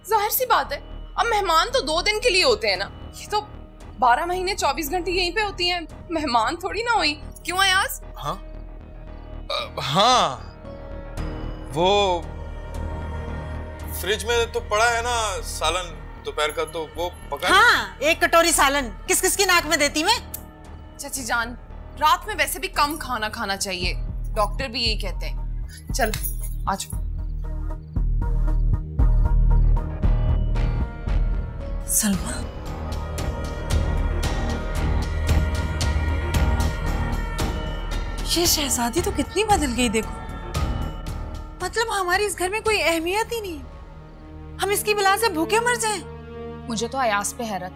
जाहिर सी बात है, अब मेहमान तो 2 दिन के लिए होते हैं ना, ये तो 12 महीने 24 घंटे यहीं पे होती हैं, मेहमान थोड़ी ना हुई। क्यों अयाज? हाँ हाँ, वो फ्रिज में तो पड़ा है ना सालन दोपहर का, तो वो पका। हाँ, 1 कटोरी सालन किस किस की नाक में देती मैं। चाची जान, रात में वैसे भी कम खाना खाना चाहिए, डॉक्टर भी यही कहते हैं। चल आज सलमा, ये शहजादी तो कितनी बदल गई देखो। मतलब हमारी इस घर में कोई अहमियत ही नहीं, हम इसकी बिला से भूखे मर जाएं। मुझे तो अयास पे हैरत,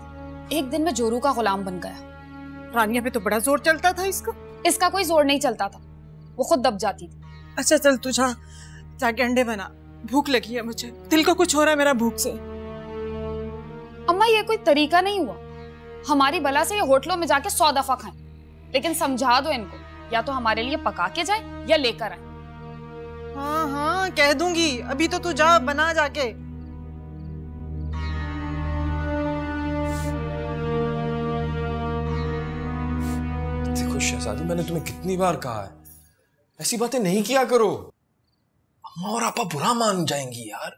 एक दिन में जोरू का गुलाम बन गया। रानिया पे तो बड़ा जोर चलता था इसका। इसका कोई जोर नहीं चलता था, वो खुद दब जाती थी। अच्छा चल तू जाके अंडे बना, भूख लगी है मुझे, दिल को कुछ हो रहा है मेरा भूख से। अम्मा ये कोई तरीका नहीं हुआ, हमारी बला से ये होटलों में जाके 100 दफा खाएं, लेकिन समझा दो इनको, या तो हमारे लिए पका के जाए या लेकर आए। हाँ हाँ कह दूंगी, अभी तो तू जा बना जाके। देखो शहजादी, मैंने तुम्हें कितनी बार कहा है ऐसी बातें नहीं किया करो, अम्मा और आपा बुरा मान जाएंगी यार।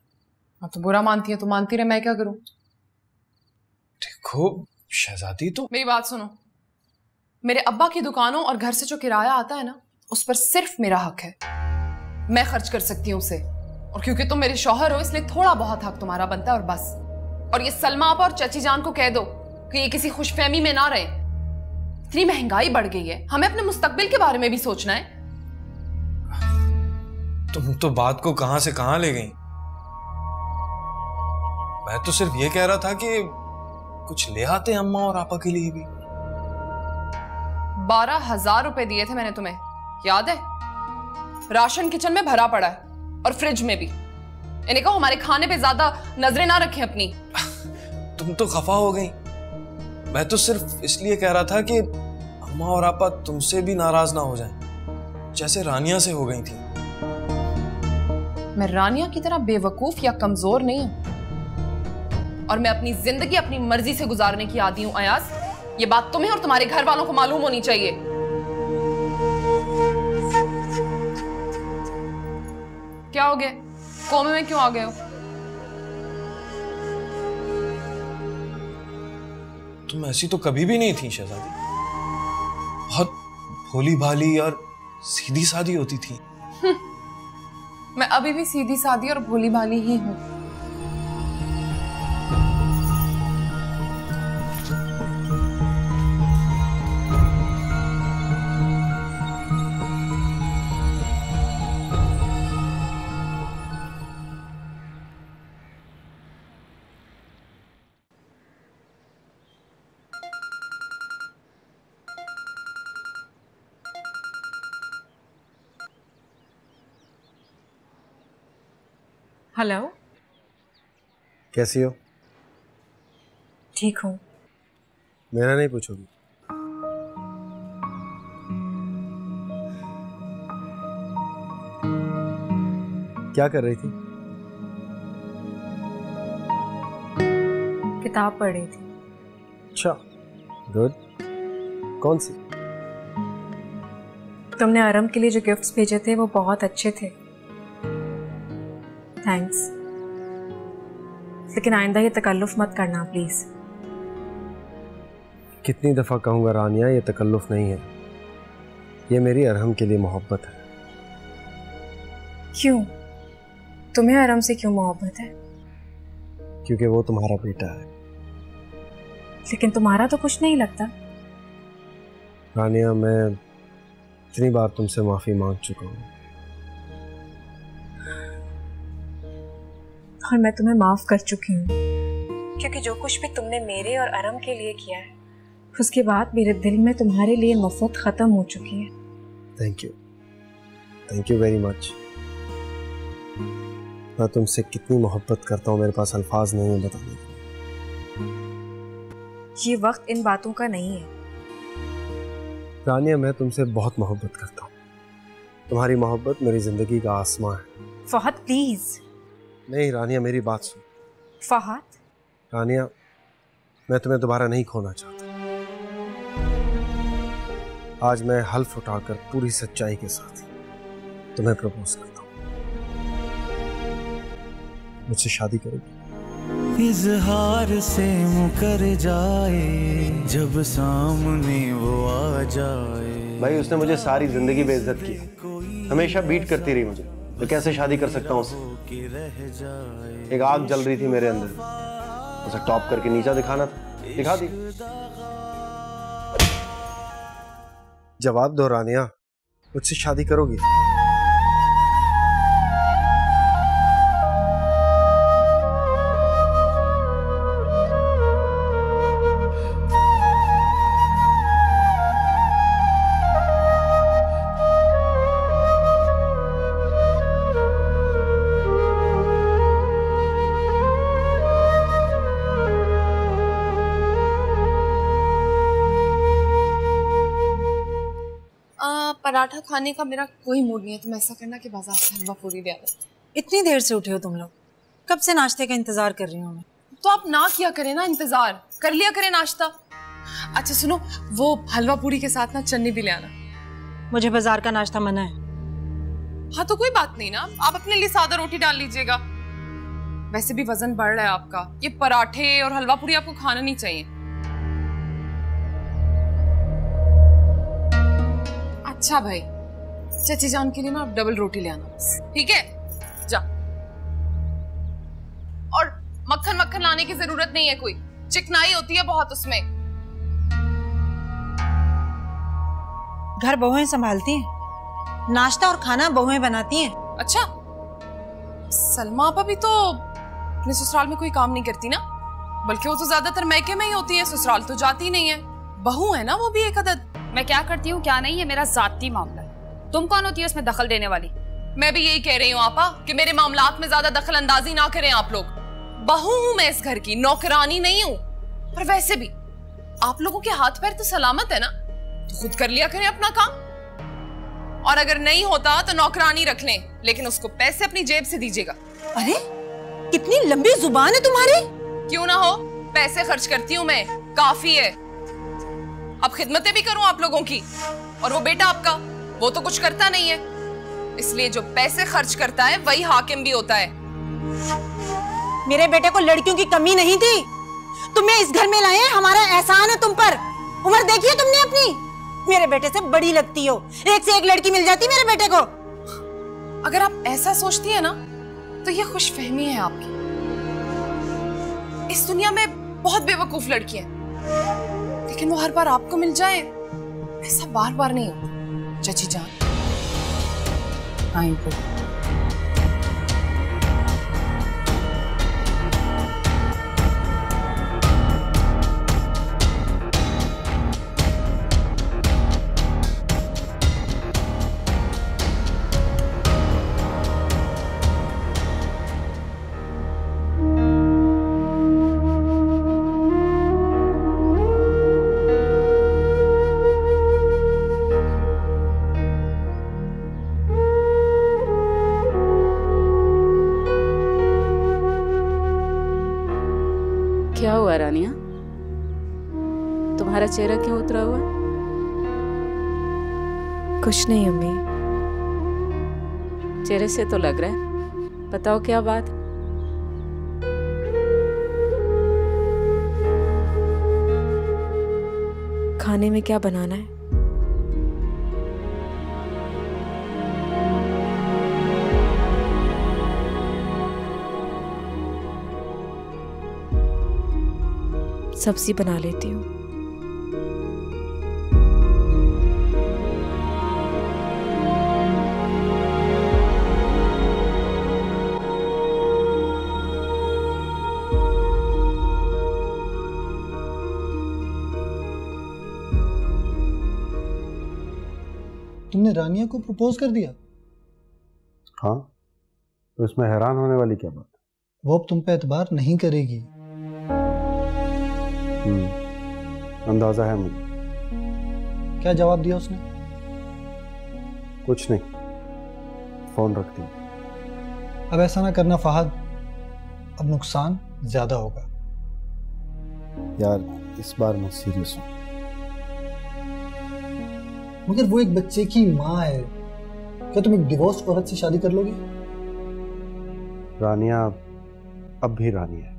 हाँ तो बुरा मानती है तो मानती रहे, मैं क्या करूं? देखो शहजादी, तो मेरी बात सुनो, मेरे अब्बा की दुकानों और घर से जो किराया आता है ना, उस पर सिर्फ मेरा हक है, मैं खर्च कर सकती हूँ उसे, और क्योंकि तुम मेरे शौहर हो इसलिए थोड़ा बहुत हक तुम्हारा बनता है और बस। और ये सलमा आपा और चची जान को कह दो कि ये किसी खुशफहमी में ना रहे, इतनी महंगाई बढ़ गई है, हमें अपने मुस्तकबिल के बारे में भी सोचना है। तुम तो बात को कहां से कहां ले गई। मैं तो सिर्फ ये कह रहा था कि कुछ ले आते अम्मा और आपा के लिए भी। 12,000 रुपए दिए थे मैंने तुम्हें, याद है? राशन किचन में भरा पड़ा है और फ्रिज में भी। इन्हें कहो हमारे खाने पे ज्यादा नजरें ना रखें अपनी। तुम तो खफा हो गई, मैं तो सिर्फ इसलिए कह रहा था कि अम्मा और आपा तुमसे भी नाराज ना हो जाएं, जैसे रानिया से हो गई थी। मैं रानिया की तरह बेवकूफ या कमजोर नहीं हूं, और मैं अपनी जिंदगी अपनी मर्जी से गुजारने की आदी हूं अयाज। ये बात तुम्हें और तुम्हारे घर वालों को मालूम होनी चाहिए। क्या हो गया? कोमे में क्यों आ गए हो? तुम ऐसी तो कभी भी नहीं थी शहजादी, बहुत भोली भाली और सीधी सादी होती थी। मैं अभी भी सीधी सादी और भोली भाली ही हूं। हेलो, कैसी हो? ठीक हूँ। मेरा नहीं पूछोगी? क्या कर रही थी? किताब पढ़ रही थी। अच्छा, गुड। कौन सी? तुमने आरम के लिए जो गिफ्ट्स भेजे थे वो बहुत अच्छे थे, थैंक्स। लेकिन आइंदा ये तकल्लुफ मत करना प्लीज। कितनी दफा कहूंगा रानिया, ये तकल्लुफ नहीं है, ये मेरी अरहम के लिए मोहब्बत है। क्यों? तुम्हें आरम से क्यों मोहब्बत है? क्योंकि वो तुम्हारा बेटा है। लेकिन तुम्हारा तो कुछ नहीं लगता। रानिया, मैं इतनी बार तुमसे माफी मांग चुका हूँ, और मैं तुम्हें माफ कर चुकी हूँ, क्योंकि जो कुछ भी तुमने मेरे और अरम के लिए किया है, उसके बाद मेरे दिल में तुम्हारे लिए नफरत खत्म हो चुकी है। Thank you very much. मैं तुमसे कितनी मोहब्बत करता हूँ, मेरे पास अल्फाज नहीं है बताने के। ये वक्त इन बातों का नहीं है। रानिया, मैं तुमसे बहुत मोहब्बत करता हूँ, तुम्हारी मोहब्बत मेरी जिंदगी का आसमां है। फहद प्लीज। नहीं रानिया, मेरी बात सुन। फहद, रानिया, मैं तुम्हें दोबारा नहीं खोना चाहता। आज मैं हल्फ उठाकर पूरी सच्चाई के साथ तुम्हें प्रपोज करता हूँ। मुझसे शादी करोगी? इजहार से मुकर जाए जब सामने वो आ जाए। भाई, उसने मुझे सारी जिंदगी बेइज्जत की, हमेशा बीट करती रही मुझे, तो कैसे शादी कर सकता हूँ उससे? एक आग जल रही थी मेरे अंदर, उसे टॉप करके नीचा दिखाना था, दिखा दी। जवाब दो रानिया, मुझसे शादी करोगी? पराठा खाने का मेरा कोई मूड नहीं है, तुम ऐसा करना कि बाजार से हलवा पूरी ले आना। इतनी देर से उठे हो तुम लोग? कब से नाश्ते का इंतजार कर रही हूँ मैं। तो आप ना किया करें ना, इंतजार कर लिया करें नाश्ता। अच्छा सुनो, वो हलवा पूरी के साथ ना चटनी भी ले आना। मुझे बाजार का नाश्ता मना है। हाँ तो कोई बात नहीं ना, आप अपने लिए सादा रोटी डाल लीजिएगा। वैसे भी वजन बढ़ रहा है आपका, ये पराठे और हलवा पूरी आपको खाना नहीं चाहिए। अच्छा भाई, चाची जान के लिए ना आप डबल रोटी ले आना बस, ठीक है? जा। और मक्खन मक्खन लाने की जरूरत नहीं है, कोई चिकनाई होती है बहुत उसमें। घर बहुएं संभालती हैं, नाश्ता और खाना बहुएं बनाती हैं। अच्छा, सलमा आपा भी तो अपने ससुराल में कोई काम नहीं करती ना, बल्कि वो तो ज्यादातर मैके में ही होती है, ससुराल तो जाती नहीं है। बहू है ना वो भी एक अदद। मैं क्या करती हूँ क्या नहीं, ये मेरा जाती मामला है। तुम कौन होती है उसमें दखल देने वाली? मैं भी यही कह रही हूँ आपा कि मेरे मामलात में ज्यादा दखल अंदाजी ना करें आप लोग। बहू हूं मैं इस घर की, नौकरानी नहीं हूँ। पर वैसे भी आप लोगों के हाथ पैर तो सलामत है ना, तो खुद कर लिया करें अपना काम। और अगर नहीं होता तो नौकरानी रख लें, लेकिन उसको पैसे अपनी जेब से दीजिएगा। अरे कितनी लंबी जुबान है तुम्हारी। क्यों ना हो, पैसे खर्च करती हूँ मैं, काफी है। अब खिदमतें भी करूं आप लोगों की। और वो बेटा आपका, वो तो कुछ करता नहीं है, इसलिए जो पैसे खर्च करता है वही हाकिम भी होता है। मेरे बेटे को लड़कियों की कमी नहीं थी, तुम्हें इस घर में लाए हैं, हमारा एहसान है तुम पर। उम्र देखी है तुमने अपनी? मेरे बेटे से बड़ी लगती हो, एक से एक लड़की मिल जाती मेरे बेटे को। अगर आप ऐसा सोचती है ना, तो ये खुशफहमी है आपकी। इस दुनिया में बहुत बेवकूफ लड़की है, लेकिन वो हर बार आपको मिल जाए ऐसा बार बार नहीं होता। चाची जान आई को क्या हुआ रानिया, तुम्हारा चेहरा क्यों उतरा हुआ? कुछ नहीं अम्मी। चेहरे से तो लग रहा है, बताओ क्या बात? खाने में क्या बनाना है? सब्जी बना लेती हूँ। तुमने रानिया को प्रपोज कर दिया? हाँ, तो इसमें हैरान होने वाली क्या बात? वो अब तुम पे एतबार नहीं करेगी। अंदाजा है मुझे। क्या जवाब दिया उसने? कुछ नहीं, फोन रखती हूँ। अब ऐसा ना करना फहद, अब नुकसान ज्यादा होगा। यार इस बार मैं सीरियस हूँ। मगर वो एक बच्चे की माँ है, क्या तुम एक डिवोर्स औरत से शादी कर लोगे? रानिया अब भी रानी है,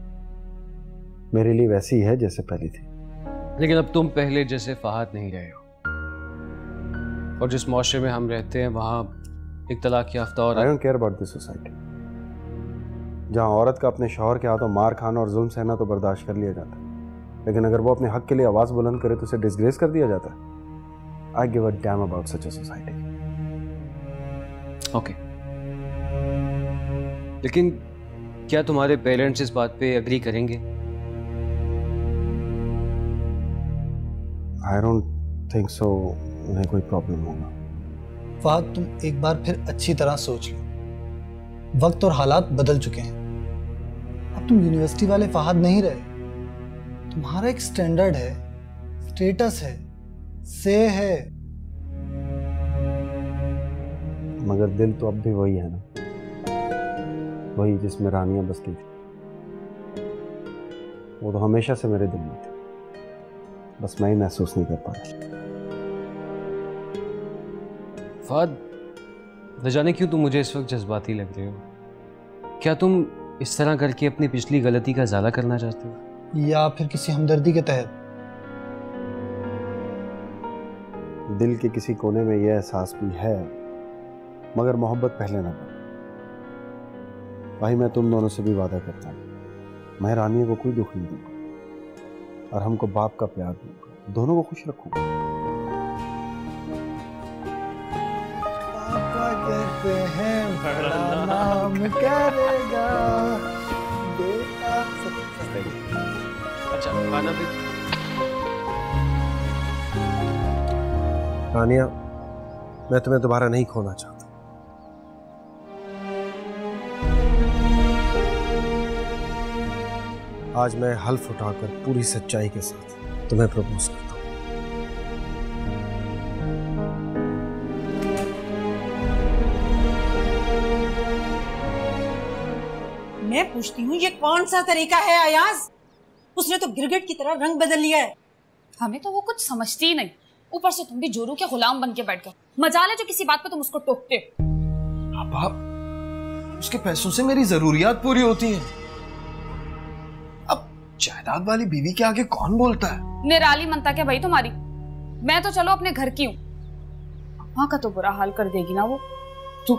मेरे लिए वैसी है जैसे पहली थी। लेकिन अब तुम पहले जैसे फहद नहीं रहे हो, और जिस माशरे में हम रहते हैं वहाँ एक तलाक याफ्ता और I don't care about this society, जहाँ औरत का अपने शौहर के हाथों मार खाना और जुल्म सहना तो बर्दाश्त कर लिया जाता है, लेकिन अगर वो अपने हक के लिए आवाज बुलंद करे तो उसे डिसग्रेस कर दिया जाता है। I give a damn about such a society. Okay, लेकिन क्या तुम्हारे पेरेंट्स इस बात पे एग्री करेंगे? आई डोंट थिंक सो, उन्हें कोई प्रॉब्लम होगा। फहद, तुम एक बार फिर अच्छी तरह सोच लो, वक्त और हालात बदल चुके हैं। अब तुम यूनिवर्सिटी वाले फहद नहीं रहे, तुम्हारा एक स्टैंडर्ड है, स्टेटस है, से है। मगर दिल तो अब भी वही है ना, वही जिसमें रानियां बसती थी। वो तो हमेशा से मेरे दिल में थी, बस मैं ही महसूस नहीं कर पाया। फहद, न जाने क्यों तुम मुझे इस वक्त जज्बाती लग रहे हो। क्या तुम इस तरह करके अपनी पिछली गलती का इजाला करना चाहते हो, या फिर किसी हमदर्दी के तहत? दिल के किसी कोने में यह एहसास भी है, मगर मोहब्बत पहले ना बने। भाई मैं तुम दोनों से भी वादा करता हूँ, मैं रानिया को कोई दुख नहीं दूंगा और हमको बाप का प्यार दूंगा, दोनों को खुश रखूंगा। पापा कहते हैं बड़ा नाम करेगा बेटा। अच्छा खाना भी। रानिया, मैं तुम्हें दोबारा नहीं खोना चाहता। आज मैं हल्फ उठाकर पूरी सच्चाई के साथ तुम्हें प्रपोज करता हूँ। मैं पूछती हूँ ये कौन सा तरीका है अयाज? उसने तो गिरगिट की तरह रंग बदल लिया है। हमें तो वो कुछ समझती ही नहीं, ऊपर से तुम भी जोरू के गुलाम बन के बैठ गए। मजाल है जो किसी बात पे तुम उसको टोकते हो। आप उसके पैसों से मेरी जरूरियात पूरी होती हैं। अब जायदाद वाली बीवी के आगे कौन बोलता है? निराली मनता क्या भाई तुम्हारी? मैं तो चलो अपने घर की हूँ, अम्मा का तो बुरा हाल कर देगी ना वो। तो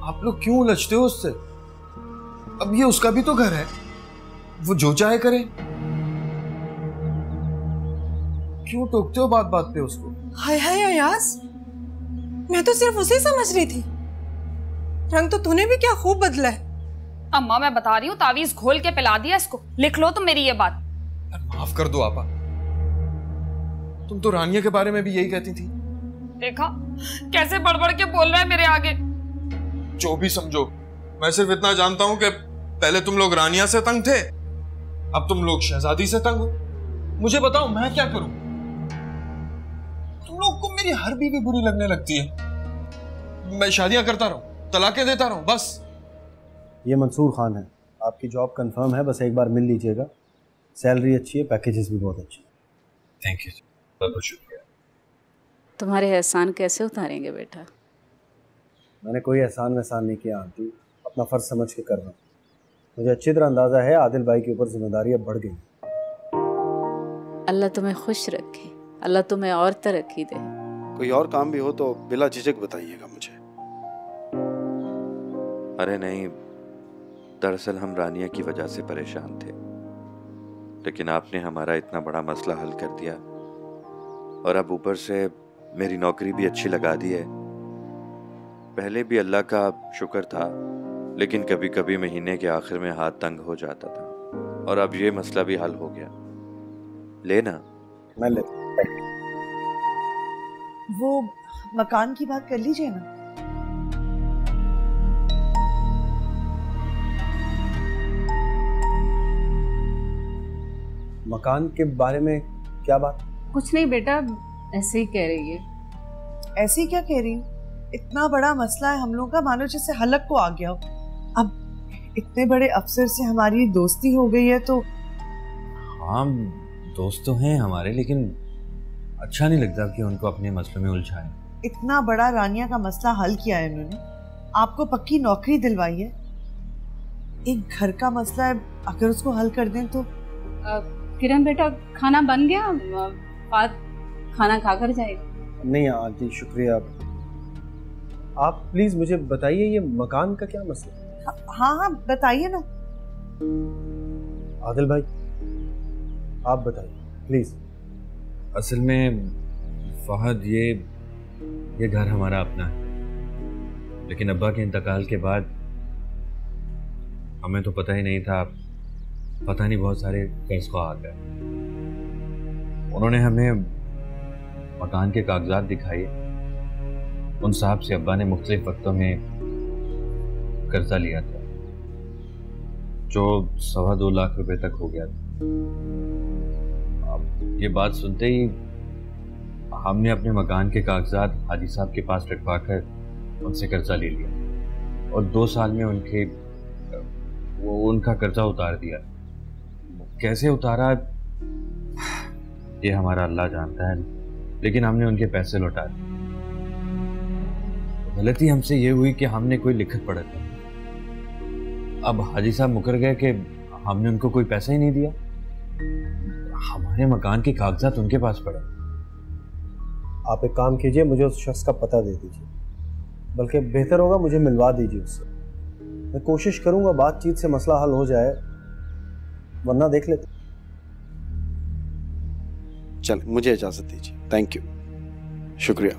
आप लोग क्यों उलझते हो उससे? अब ये उसका भी तो घर है, वो जो चाहे करे। क्यों टोकते हो बात बात पे उसको? हाय हाय अयाज, मैं तो सिर्फ उसे समझ रही थी, रंग तो तूने भी क्या खूब बदला है। अम्मा मैं बता रही हूँ, तावीज घोल के पिला दिया इसको। लिख लो तुम मेरी ये बात। माफ कर दो आपा, तुम तो रानिया के बारे में भी यही कहती थी। देखा कैसे बड़बड़ के बोल रहा है मेरे आगे। जो भी समझो, मैं सिर्फ इतना जानता हूं कि पहले तुम लोग रानिया से तंग थे, अब तुम लोग शहजादी से तंग हो। मुझे बताओ मैं क्या करूं? तुम लोग को मेरी हर बीवी बुरी लगने लगती है। मैं शादियां करता रहूं, तलाकें देता रहूं, बस। ये मंसूर खान है, आपकी जॉब कंफर्म है, बस एक बार मिल लीजिएगा। सैलरी अच्छी है, पैकेजेस भी बहुत अच्छे हैं। थैंक यू, बहुत बहुत शुक्रिया। तुम्हारे एहसान कैसे उतारेंगे बेटा? मैंने कोई एहसान वहसान नहीं किया आंटी, अपना फर्ज समझ के कर रहा हूँ। मुझे अच्छी तरह अंदाजा है आदिल भाई के ऊपर जिम्मेदारी अब बढ़ गई। अल्लाह तुम्हें खुश रखे, अल्लाह तुम्हें और तरक्की दे। कोई और काम भी हो तो बिला झिझक बताइएगा मुझे। अरे नहीं, दरअसल हम रानिया की वजह से परेशान थे, लेकिन आपने हमारा इतना बड़ा मसला हल कर दिया और अब ऊपर से मेरी नौकरी भी अच्छी लगा दी है। पहले भी अल्लाह का शुक्र था, लेकिन कभी कभी महीने के आखिर में हाथ तंग हो जाता था, और अब ये मसला भी हल हो गया। लेना मैं ले। वो मकान की बात कर लीजिए ना। मकान के बारे में क्या बात? कुछ नहीं बेटा, ऐसे ही कह रही है। ऐसे क्या कह रही हूँ? इतना बड़ा मसला है हम लोगों का, मानो जैसे हलक को आ गया हो। अब इतने बड़े अफसर से हमारी दोस्ती हो गई है तो। हाँ दोस्त तो हैं हमारे, लेकिन अच्छा नहीं लगता कि उनको अपने मसलों में उलझाएं। इतना बड़ा रानिया का मसला हल किया है उन्होंने, आपको पक्की नौकरी दिलवाई है। एक घर का मसला है, अगर उसको हल कर दें तो। किरण बेटा खाना बन गया, फात खाना खाकर जाएगा। नहीं आंटी शुक्रिया। आप प्लीज मुझे बताइए ये मकान का क्या मसला है? हाँ हाँ बताइए ना। आदिल भाई आप बताइए प्लीज। असल में फहद ये घर हमारा अपना है, लेकिन अब्बा के इंतकाल के बाद हमें तो पता ही नहीं था, पता नहीं बहुत सारे कर्ज को आ गए। उन्होंने हमें मकान के कागजात दिखाए। उन साहब से अब्बा ने मुख्तलिफ वक्तों में कर्जा लिया था जो 2.25 लाख रुपए तक हो गया था। अब ये बात सुनते ही हमने अपने मकान के कागजात हाजी साहब के पास रखवा कर उनसे कर्जा ले लिया और 2 साल में उनका कर्जा उतार दिया। कैसे उतारा ये हमारा अल्लाह जानता है, लेकिन हमने उनके पैसे लौटा दिए। गलती हमसे ये हुई कि हमने कोई लिखत पढ़त नहीं। अब हाजी साहब मुकर गए कि हमने उनको कोई पैसा ही नहीं दिया। हमारे मकान के कागजात उनके पास पड़े। आप एक काम कीजिए, मुझे उस शख्स का पता दे दीजिए, बल्कि बेहतर होगा मुझे मिलवा दीजिए उससे। मैं कोशिश करूंगा बातचीत से मसला हल हो जाए, वरना देख लेते। चल मुझे इजाजत दीजिए। थैंक यू, शुक्रिया।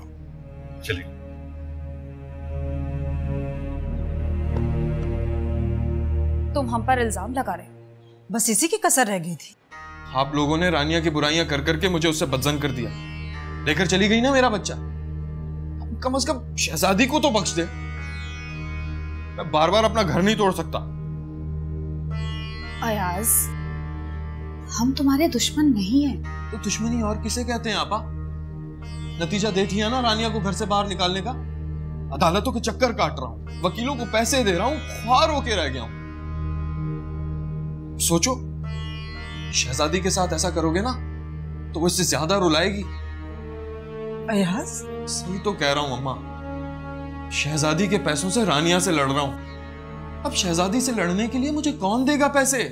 चलिए। तुम हम पर इल्जाम लगा रहे हो? बस इसी की कसर रह गई थी। आप लोगों ने रानिया की बुराइयां कर करके मुझे उससे बदजन कर दिया। लेकर चली गई ना मेरा बच्चा, कम से कम शहजादी को तो बख्श दे। मैं बार बार अपना घर नहीं तोड़ सकता। अयाज, हम तुम्हारे दुश्मन नहीं हैं। तो दुश्मनी और किसे कहते हैं आपा? नतीजा देख लिया ना रानिया को घर से बाहर निकालने का। अदालतों के चक्कर काट रहा हूं, वकीलों को पैसे दे रहा हूं, ख्वार होके रह गया हूं। सोचो, शहजादी के साथ ऐसा करोगे ना तो वो इससे ज्यादा रुलाएगी। अयाज सही तो कह रहा हूं अम्मा, शहजादी के पैसों से रानिया से लड़ रहा हूं। अब शहजादी से लड़ने के लिए मुझे कौन देगा पैसे?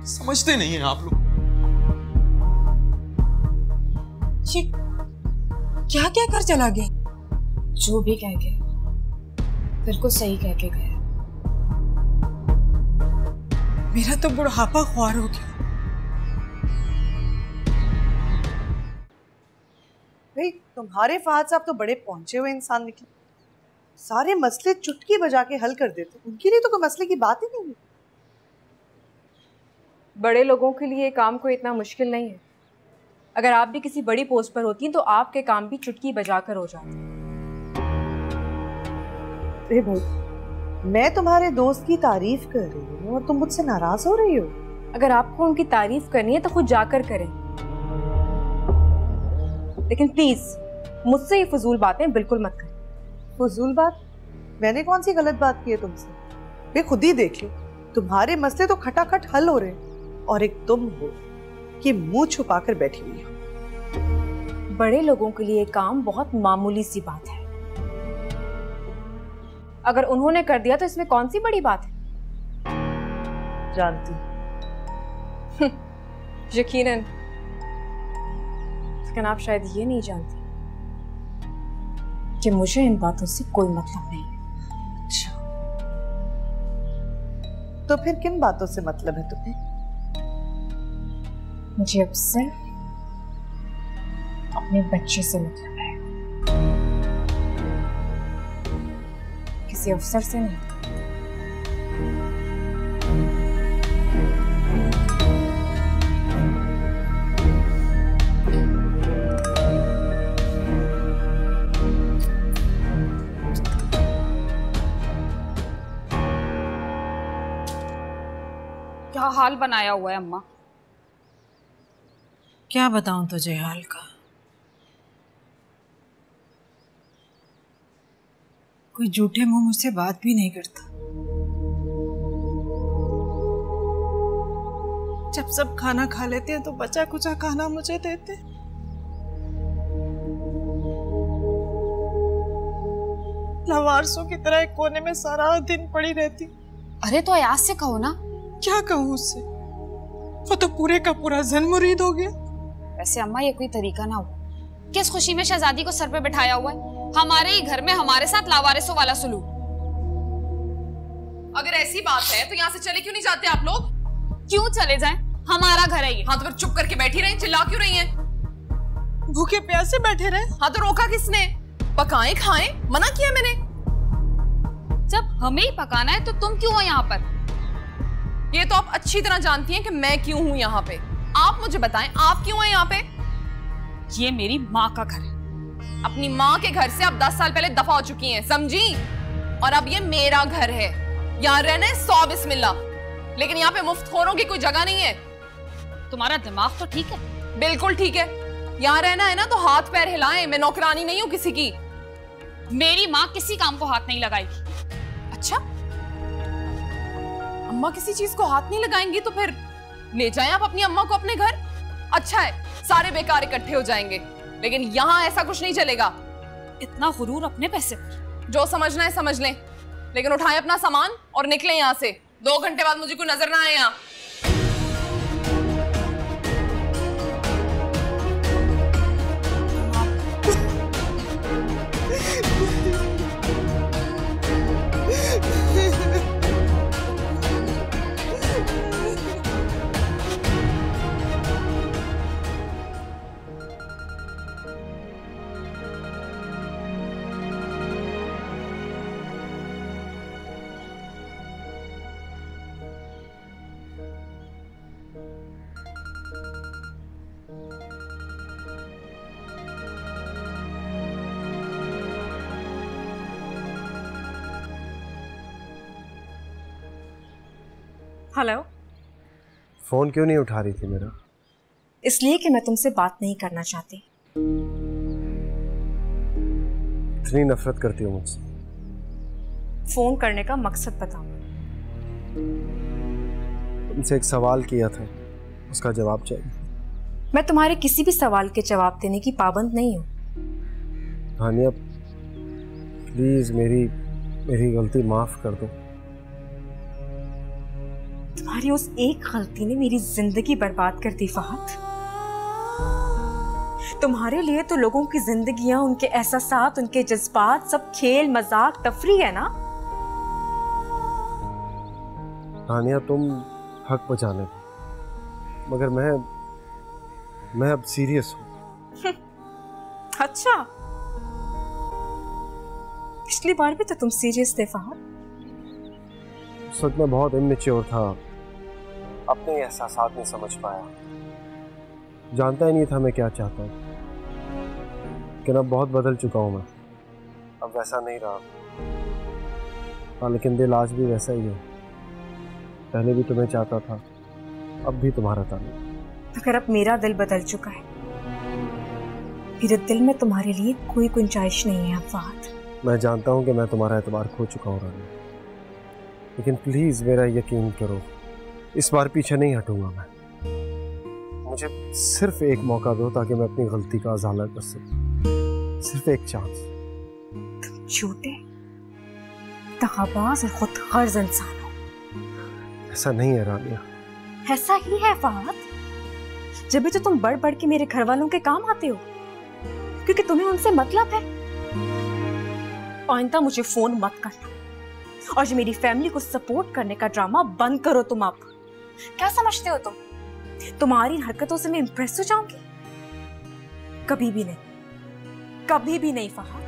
समझते नहीं हैं आप लोग। ये क्या क्या कर चला गया? जो भी कह गया बिल्कुल सही कह के गया। मेरा तो बुढ़ापा ख्वार हो गया। भाई तुम्हारे फहद साहब तो बड़े पहुंचे हुए इंसान निकले, सारे मसले चुटकी बजा के हल कर देते। उनके लिए तो कोई मसले की बात ही नहीं है। बड़े लोगों के लिए काम कोई इतना मुश्किल नहीं है। अगर आप भी किसी बड़ी पोस्ट पर होती तो आपके काम भी चुटकी बजाकर हो जाते। अरे भाई, मैं तुम्हारे दोस्त की तारीफ कर रही हूँ और तुम मुझसे नाराज हो रही हो। अगर आपको उनकी तारीफ करनी है तो खुद जाकर करें, लेकिन प्लीज मुझसे ये फजूल बातें बिल्कुल मत करें। फजूल बात? मैंने कौन सी गलत बात की है तुमसे? वे खुद ही देख लो, तुम्हारे मसले तो खटाखट हल हो रहे हैं और एक तुम हो कि मुंह छुपाकर बैठी हुई हो। बड़े लोगों के लिए काम बहुत मामूली सी बात है। अगर उन्होंने कर दिया तो इसमें कौन सी बड़ी बात है? जानती यकीनन, लेकिन आप शायद ये नहीं जानती कि मुझे इन बातों से कोई मतलब नहीं है। अच्छा, तो फिर किन बातों से मतलब है तुम्हें? मुझे अब सिर्फ अपने बच्चे से मतलब है, किसी अफसर से नहीं। क्या हाल बनाया हुआ है अम्मा? क्या बताऊं तुझे हाल का? कोई झूठे मुंह मुझसे बात भी नहीं करता। जब सब खाना खा लेते हैं तो बचा कुचा खाना मुझे देते। लवारसों की तरह एक कोने में सारा दिन पड़ी रहती। अरे तो अयाज से कहो ना। क्या कहूँ उससे? वो तो पूरे का पूरा जन मुरीद हो गया। वैसे अम्मा ये कोई तरीका ना हो। किस खुशी में शहजादी को सर पे बिठाया हुआ है? हमारे ही घर में हमारे साथ लावारिसों वाला सुलूक। अगर ऐसी बात है तो यहाँ से चले क्यों नहीं जाते आप लोग? क्यों चले जाएं? हमारा घर है ये। हाँ तो फिर चुप करके बैठी रही, चिल्ला क्यों रही हैं? भूखे प्यासे बैठे रहे। हाँ तो रोका किसने? पकाएं खाएं, मना किया मैंने। जब हमें ही पकाना है तो तुम क्यों हो यहाँ पर? ये तो आप अच्छी तरह जानती हैं कि मैं क्यों हूँ यहाँ पे। आप मुझे बताएं, आप क्यों हैं यहाँ पे? ये मेरी माँ का घर है। अपनी माँ के घर से आप 10 साल पहले दफा हो चुकी हैं, समझी? और अब ये मेरा घर है, यहाँ रहना 100 बिस्मिल्लाह, लेकिन यहाँ पे मुफ्तखोरों की कोई जगह नहीं है। तुम्हारा दिमाग तो ठीक है? बिल्कुल ठीक है। यहाँ रहना है ना तो हाथ पैर हिलाएं, मैं नौकरानी नहीं हूँ किसी की। मेरी माँ किसी काम को हाथ नहीं लगाएगी। अच्छा, अम्मा किसी चीज को हाथ नहीं लगाएंगी तो फिर ले जाएं आप अपनी अम्मा को अपने घर। अच्छा है, सारे बेकार इकट्ठे हो जाएंगे, लेकिन यहाँ ऐसा कुछ नहीं चलेगा। इतना गुरूर अपने पैसे पर। जो समझना है समझ लें, लेकिन उठाएं अपना सामान और निकलें यहाँ से। 2 घंटे बाद मुझे कोई नजर ना आए यहाँ। हेलो। फोन क्यों नहीं उठा रही थी मेरा? इसलिए कि मैं तुमसे बात नहीं करना चाहती। इतनी नफरत करती हो मुझसे? फोन करने का मकसद बताओ। तुमसे एक सवाल किया था, उसका जवाब चाहिए। मैं तुम्हारे किसी भी सवाल के जवाब देने की पाबंद नहीं हूँ। हानिया प्लीज मेरी गलती माफ कर दो। तुम्हारी उस एक गलती ने मेरी जिंदगी बर्बाद कर दी फहद। तुम्हारे लिए तो लोगों की जिंदगियां, उनके एहसासात, उनके जज्बात सब खेल मजाक तफरी है ना। हानिया तुम हक बचाने दो, मगर मैं अब सीरियस हूँ। अच्छा, पिछली बार भी तो तुम सीरियस थे फहद। उस वक्त मैं बहुत इमेच्योर था, अपने एहसासात नहीं समझ पाया, जानता ही नहीं था मैं क्या चाहता हूँ। लेकिन अब बहुत बदल चुका हूँ मैं, अब वैसा नहीं रहा। हाँ, लेकिन दिल आज भी वैसा ही है। पहले भी तुम्हें चाहता था, अब भी तुम्हारा था। मगर अब मेरा दिल बदल चुका है। मेरे दिल में तुम्हारे लिए कोई गुंजाइश नहीं है फहद। मैं जानता हूँ कि मैं तुम्हारा एतबार खो चुका हूँ रानी, लेकिन प्लीज मेरा यकीन करो, इस बार पीछे नहीं हटूंगा मैं। मुझे सिर्फ एक मौका दो ताकि मैं अपनी गलती का अज़ाला कर सकूं। सिर्फ एक चांस। तुम झूठे, दगाबाज और खुद गर्ज इंसान हो। ऐसा नहीं है रानिया। ऐसा ही है फहद। जब भी तो तुम बढ़ बढ़ के मेरे घर वालों के काम आते हो, क्योंकि तुम्हें उनसे मतलब है। आइंदा मुझे फोन मत करना, और जो मेरी फैमिली को सपोर्ट करने का ड्रामा बंद करो तुम। अब क्या समझते हो तुम? तुम्हारी हरकतों से मैं इंप्रेस हो जाऊंगी? कभी भी नहीं, कभी भी नहीं फहद।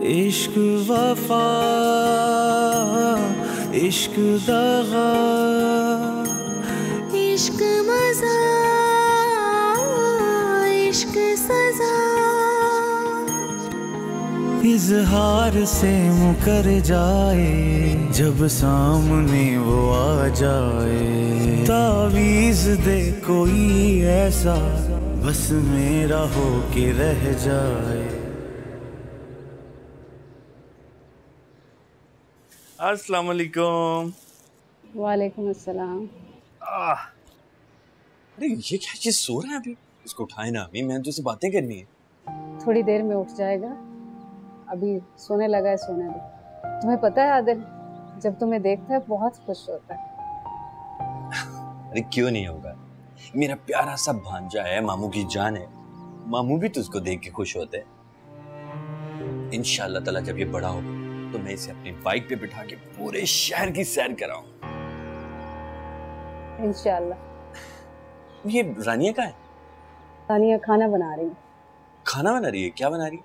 इश्क वफा, इश्क दगा, इश्क मजा, इश्क सजा, इजहार से मुकर जाए, जब सामने वो आ जाए। तावीज दे कोई ऐसा, बस मेरा हो के रह जाए। अस्सलाम वालेकुम। वालेकुम अस्सलाम। अरे ये क्या चीज सो रहा है अभी? इसको उठाए ना अभी, मैंने तुझसे बातें करनी है। थोड़ी देर में उठ जाएगा, अभी सोने लगा है, सोने दो। तुम्हें पता है आदिल, जब तुम्हें देखता है बहुत खुश होता है। अरे क्यों नहीं होगा, मेरा प्यारा सा भांजा है, मामू की जान है। मामू भी तुझको देख के खुश होते हैं। इंशाल्लाह ताला जब ये बड़ा होगा तो मैं इसे अपनी बाइक पे बिठा के पूरे शहर की सैर कराऊं। इंशाल्लाह। ये रानिया का है? रानिया खाना बना रही है। खाना बना रही है? क्या बना रही है?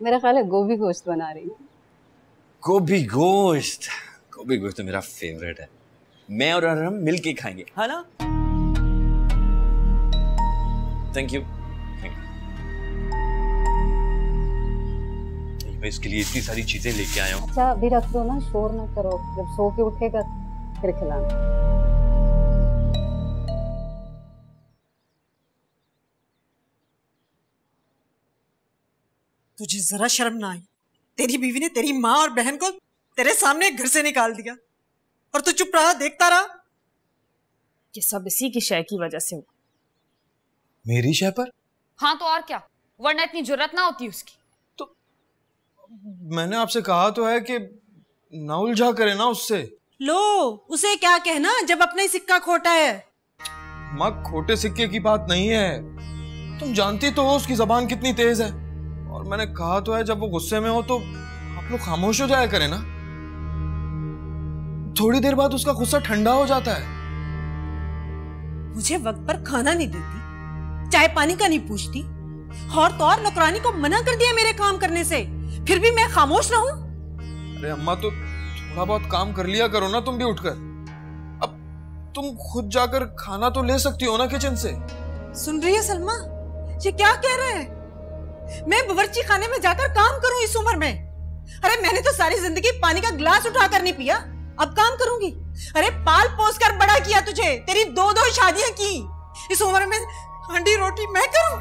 मेरा ख्याल है गोभी गोश्त बना रही है। गोभी गोश्त? गोभी गोश्त तो मेरा फेवरेट है। मैं और हम मिल के खाएंगे, हाँ ना? Thank you. मैं इसके लिए इतनी सारी चीजें लेके आया हूँ। अच्छा अभी रख दो ना, शोर ना करो, जब सो के उठेगा फिर खिलाना। तुझे जरा शर्म ना आई? तेरी बीवी ने तेरी माँ और बहन को तेरे सामने घर से निकाल दिया और तू चुप रहा, देखता रहा। ये सब इसी की शय की वजह से हुआ। मेरी शय पर? हाँ तो और क्या, वरना इतनी जुर्रत ना होती उसकी। मैंने आपसे कहा तो है कि ना उलझा करे ना उससे। लो, उसे क्या कहना जब अपना ही सिक्का खोटा है। माँ, खोटे सिक्के की बात नहीं है, तुम जानती तो हो उसकी जबान कितनी तेज है। और मैंने कहा तो है जब वो गुस्से में हो तो आप लोग खामोश हो जाया करें ना, थोड़ी देर बाद उसका गुस्सा ठंडा हो जाता है। मुझे वक्त पर खाना नहीं देती, चाय पानी का नहीं पूछती, और तो और नौकरानी को मना कर दिया मेरे काम करने से, फिर भी मैं खामोश रहूं? अरे अम्मा, तो थोड़ा बहुत काम कर लिया करो ना तुम भी उठकर। अब तुम खुद जाकर खाना तो ले सकती हो ना किचन से। सुन रही है सलमा, ये क्या कह रहे हैं? मैं बावर्ची खाने में जाकर काम करूं इस उम्र में? अरे मैंने तो सारी जिंदगी पानी का गिलास उठाकर नहीं पिया, अब काम करूंगी? अरे पाल पोस कर बड़ा किया तुझे, तेरी 2-2 शादियां की, इस उम्र में हांडी रोटी मैं करूं?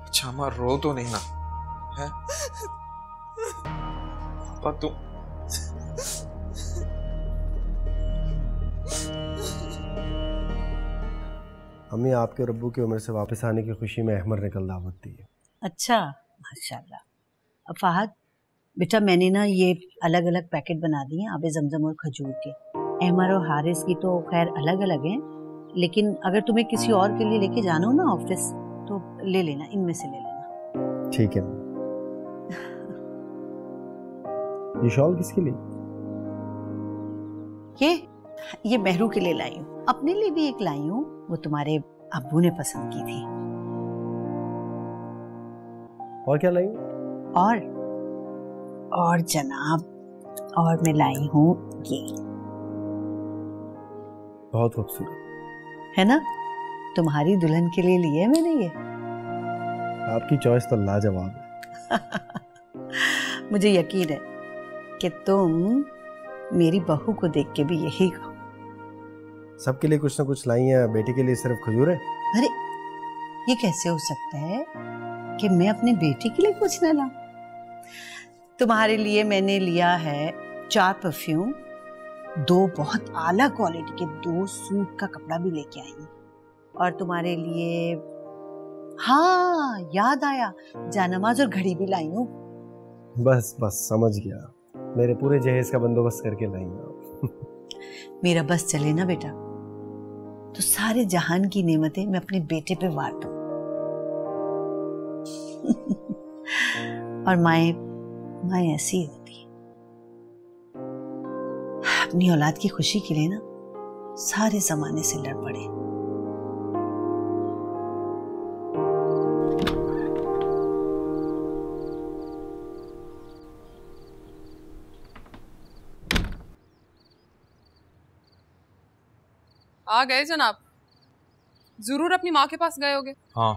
अच्छा अम्मा, रो तो नहीं ना है? पापा तुम अम्मी आपके और अब्बू की उम्र से वापस आने की खुशी में अहमर ने कल दावत दी है। अच्छा माशाल्लाह। अब फहद बेटा, मैंने ना ये अलग अलग पैकेट बना दिए आबे जमजम और खजूर के। अहमर और हारिस की तो खैर अलग अलग हैं, लेकिन अगर तुम्हें किसी और के लिए लेके जाना हो ना ऑफिस तो ले लेना, इनमें से ले लेना। ठीक है। ये शॉल किसके लिए? ये मेहरू के लिए लाई हूँ, अपने लिए भी एक लाई हूँ, वो तुम्हारे अब्बू ने पसंद की थी। और क्या लाई? और जनाब, और मैं लाई हूँ ये। बहुत खूबसूरत है ना, तुम्हारी दुल्हन के लिए लिए मैंने ये। आपकी चॉइस तो लाजवाब है। मुझे यकीन है कि तुम मेरी बहू को देख के भी यही कहो। सबके लिए कुछ ना कुछ लाई है, बेटी के लिए सिर्फ खजूर है? अरे ये कैसे हो सकता है कि मैं अपनी बेटी के लिए कुछ न लाऊं? तुम्हारे लिए मैंने लिया है 4 परफ्यूम, 2 बहुत आला क्वालिटी के 2 सूट का कपड़ा भी लेके आई हूँ, और तुम्हारे लिए हाँ याद आया, जानमाज और घड़ी भी लाई हूँ। बस समझ गया, मेरे पूरे जहेज का बंदोबस्त करके लाई आप। मेरा बस चले ना बेटा तो सारे जहान की नेमतें मैं अपने बेटे पे वार दूं। और माए ऐसी होती है, अपनी औलाद की खुशी के लिए ना सारे जमाने से लड़ पड़े। आ गए जनाब, जरूर अपनी माँ के पास गए होगे। हाँ,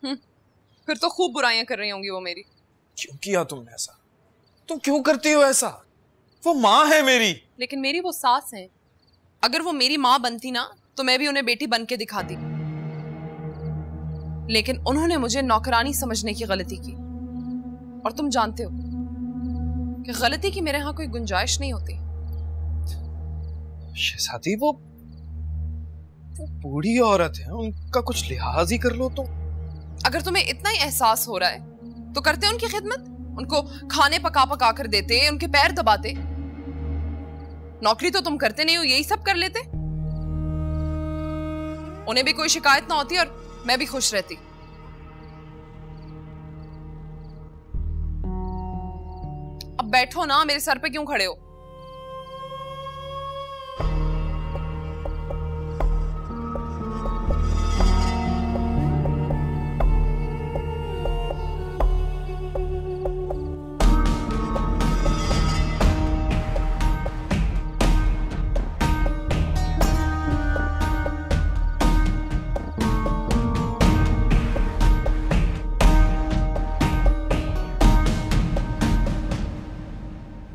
फिर तो खूब बुराइयां कर रही होंगी वो मेरी। क्यों किया तुमने ऐसा? तुम क्यों करती हो ऐसा? वो माँ है मेरी। लेकिन मेरी वो सास है। अगर वो मेरी माँ बनती ना तो मैं भी उन्हें बेटी बन के दिखाती, लेकिन उन्होंने मुझे नौकरानी समझने की गलती की। और तुम जानते हो कि गलती की मेरे यहाँ कोई गुंजाइश नहीं होती। शहजादी वो बूढ़ी औरत है, उनका कुछ लिहाज ही कर लो। तो अगर तुम्हें इतना ही एहसास हो रहा है तो करते उनकी खिदमत, उनको खाने पका पका कर देते, उनके पैर दबाते। नौकरी तो तुम करते नहीं हो, यही सब कर लेते। उन्हें भी कोई शिकायत ना होती और मैं भी खुश रहती। अब बैठो ना, मेरे सर पे क्यों खड़े हो?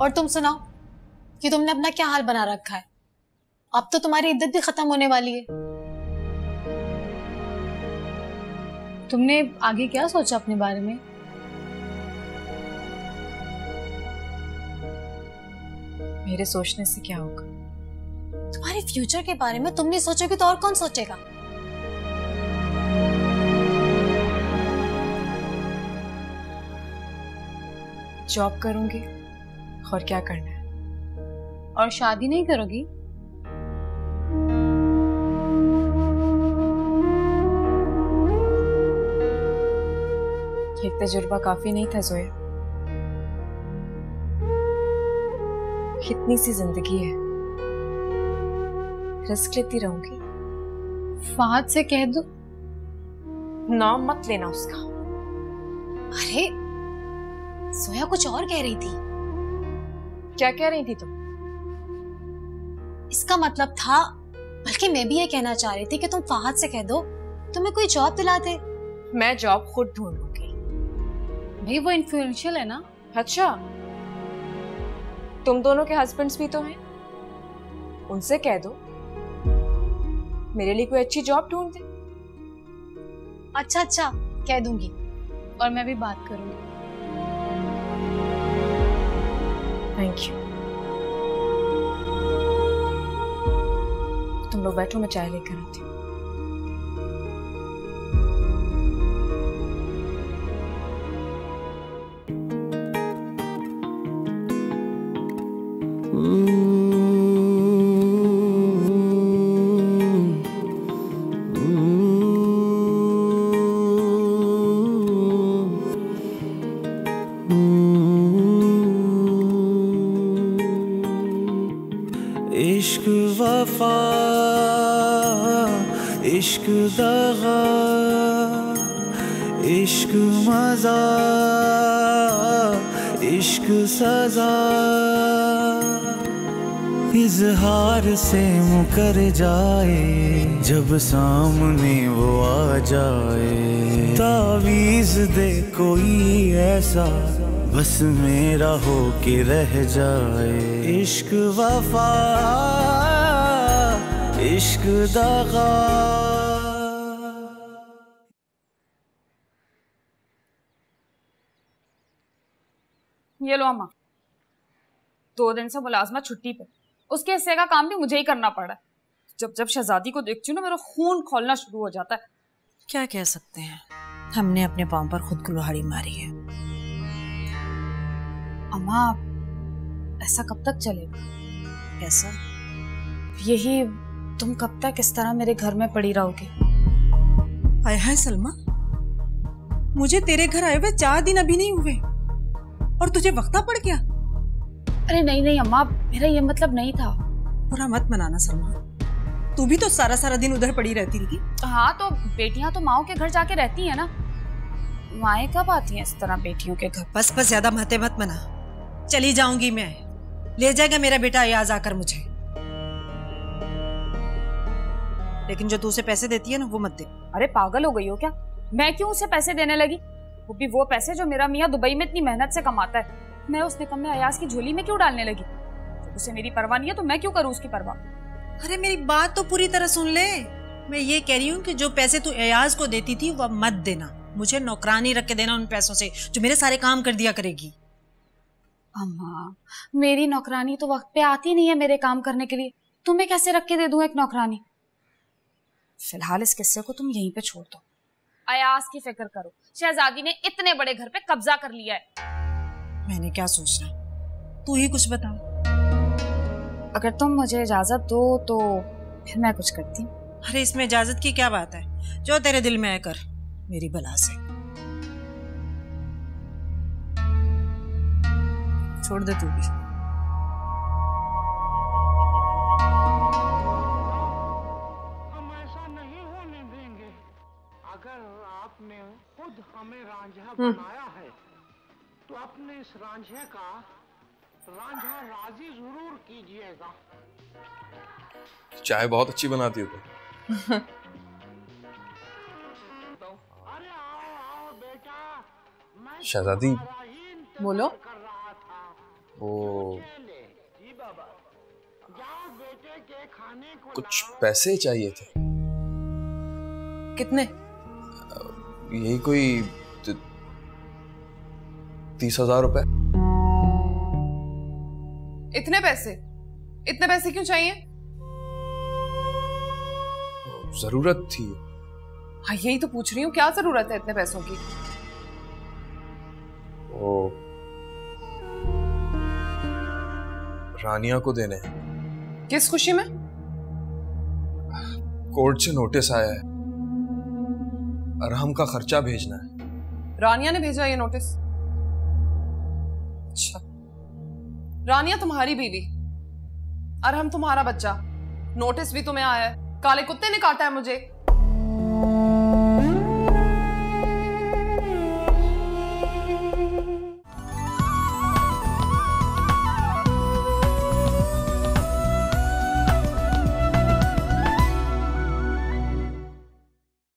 और तुम सुनाओ कि तुमने अपना क्या हाल बना रखा है? अब तो तुम्हारी इद्दत भी खत्म होने वाली है। तुमने आगे क्या सोचा अपने बारे में? मेरे सोचने से क्या होगा? तुम्हारे फ्यूचर के बारे में तुम नहीं सोचोगे तो और कौन सोचेगा? जॉब करूंगी और क्या करना है। और शादी नहीं करोगी? ये तजुर्बा काफी नहीं था जोया। कितनी सी जिंदगी है, रिस्क लेती रहूंगी। फहद से कह दो। नाम मत लेना उसका। अरे सोया कुछ और कह रही थी। क्या कह रही थी तुम? इसका मतलब था, बल्कि मैं भी ये कहना चाह रही थी कि तुम फहद से कह दो तुम्हें कोई जॉब दिलाते। मैं जॉब खुद ढूंढ लूंगी। भाई वो इन्फ्लुएंशियल है ना। अच्छा, तुम दोनों के हस्बैंड्स भी तो हैं, उनसे कह दो मेरे लिए कोई अच्छी जॉब ढूंढ दे। अच्छा कह दूंगी, और मैं भी बात करूंगी। Thank you. तुम लोग बैठो, मैं चाय लेकर आती हूँ। इश्क वफा, इश्क दगा, इश्क मजा, इश्क सजा, इजहार से मुकर जाए जब सामने वो आ जाए। तावीज दे कोई ऐसा बस मेरा हो के रह जाए। इश्क वफा, इश्क दगा। ये लो अम्मा, 2 दिन से मुलाजमा छुट्टी पे, उसके हिस्से का काम भी मुझे ही करना पड़ा है। जब जब शहजादी को देखती हूँ ना, मेरा खून खौलना शुरू हो जाता है। क्या कह सकते हैं, हमने अपने पांव पर खुद कुल्हाड़ी मारी है। अम्मा ऐसा कब तक चलेगा? कैसा? यही, तुम कब तक इस तरह मेरे घर में पड़ी रहोगे? हाय हाय सलमा, मुझे तेरे घर आए हुए 4 दिन अभी नहीं हुए और तुझे वक्ता पड़ गया। अरे नहीं अम्मा, मेरा ये मतलब नहीं था। बुरा मत मनाना सलमा, तू भी तो सारा सारा दिन उधर पड़ी रहती रही। हाँ, तो बेटियां तो माओ के घर जाके रहती है ना। माएँ कब आती हैं इस तरह बेटियों के घर? बस ज्यादा महते मत मना। चली जाऊंगी मैं, ले जाएगा मेरा बेटा अयाज आकर मुझे। लेकिन जो तू उसे पैसे देती है ना, वो मत दे। अरे पागल हो गई हो क्या? मैं क्यों उसे पैसे देने लगी? वो भी वो पैसे जो मेरा मियाँ दुबई में इतनी मेहनत से कमाता है। मैं उस निकम्मे अयाज की झोली में क्यों डालने लगी? जब उसे मेरी परवाह नहीं है तो मैं क्यों करूँ उसकी परवाह? अरे मेरी बात तो पूरी तरह सुन ले। मैं ये कह रही हूँ कि जो पैसे तू अयाज को देती थी वो मत देना। मुझे नौकरानी रख के देना उन पैसों से जो मेरे सारे काम कर दिया करेगी। अम्मा, मेरी नौकरानी तो वक्त पे आती नहीं है मेरे काम करने के लिए। तुम्हें कैसे रख के दे दूं एक नौकरानी? फिलहाल इस किस्से को तुम यहीं पे छोड़ दो। अयाज की फिक्र करो, शहजादी ने इतने बड़े घर पे कब्जा कर लिया है। मैंने क्या सोचना, तू ही कुछ बता। अगर तुम मुझे इजाजत दो तो फिर मैं कुछ करती हूँ। अरे इसमें इजाजत की क्या बात है, जो तेरे दिल में आए कर, मेरी भला से। छोड़ दे तू भी। हम ऐसा नहीं होने देंगे। अगर आपने खुद हमें रांझा बनाया है तो अपने इस रांझे का रांझा राजी जरूर कीजिएगा। चाय बहुत अच्छी बनाती हो तुम। अरे आओ बेटा, शहजादी, बोलो। वो कुछ पैसे चाहिए थे। कितने? यही कोई 30,000 रुपए। इतने पैसे? इतने पैसे क्यों चाहिए? जरूरत थी। हाँ, यही तो पूछ रही हूँ, क्या जरूरत है इतने पैसों की? वो रानिया को देने हैं। किस खुशी में? कोर्ट से नोटिस आया है, अरहम का खर्चा भेजना है। रानिया ने भेजा ये नोटिस? अच्छा, रानिया तुम्हारी बीवी, अरहम तुम्हारा बच्चा, नोटिस भी तुम्हें आया है। काले कुत्ते ने काटा है मुझे।